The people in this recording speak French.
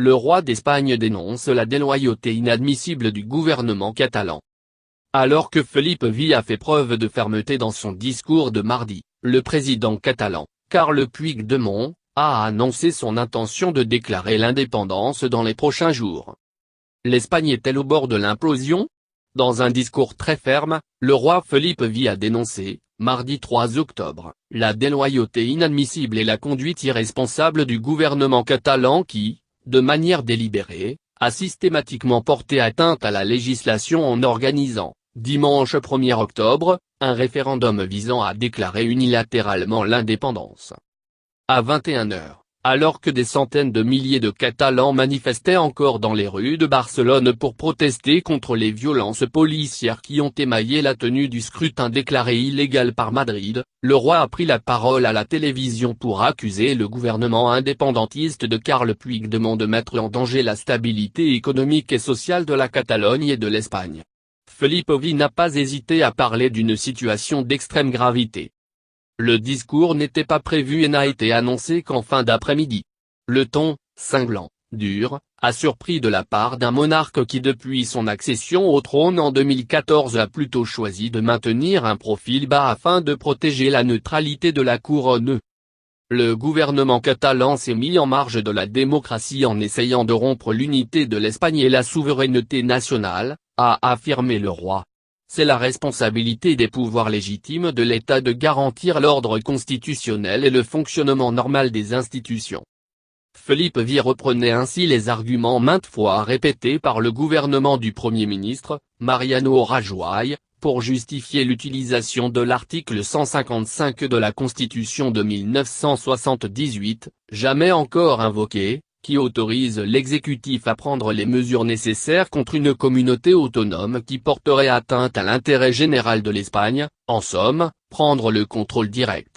le roi d'Espagne dénonce la déloyauté inadmissible du gouvernement catalan. Alors que Felip V a fait preuve de fermeté dans son discours de mardi, le président catalan, Carles Puigdemont, a annoncé son intention de déclarer l'indépendance dans les prochains jours. L'Espagne est-elle au bord de l'implosion? Dans un discours très ferme, le roi Felip V a dénoncé, mardi 3 octobre, la déloyauté inadmissible et la conduite irresponsable du gouvernement catalan qui, de manière délibérée, a systématiquement porté atteinte à la législation en organisant, dimanche 1er octobre, un référendum visant à déclarer unilatéralement l'indépendance. À 21 h, alors que des centaines de milliers de Catalans manifestaient encore dans les rues de Barcelone pour protester contre les violences policières qui ont émaillé la tenue du scrutin déclaré illégal par Madrid, le roi a pris la parole à la télévision pour accuser le gouvernement indépendantiste de Carles Puigdemont de mettre en danger la stabilité économique et sociale de la Catalogne et de l'Espagne. Felip V n'a pas hésité à parler d'une situation d'extrême gravité. Le discours n'était pas prévu et n'a été annoncé qu'en fin d'après-midi. Le ton, cinglant, dur, a surpris de la part d'un monarque qui depuis son accession au trône en 2014 a plutôt choisi de maintenir un profil bas afin de protéger la neutralité de la couronne. Le gouvernement catalan s'est mis en marge de la démocratie en essayant de rompre l'unité de l'Espagne et la souveraineté nationale, a affirmé le roi. C'est la responsabilité des pouvoirs légitimes de l'État de garantir l'ordre constitutionnel et le fonctionnement normal des institutions. Felip V reprenait ainsi les arguments maintes fois répétés par le gouvernement du Premier ministre, Mariano Rajoy, pour justifier l'utilisation de l'article 155 de la Constitution de 1978, jamais encore invoqué, qui autorise l'exécutif à prendre les mesures nécessaires contre une communauté autonome qui porterait atteinte à l'intérêt général de l'Espagne, en somme, prendre le contrôle direct.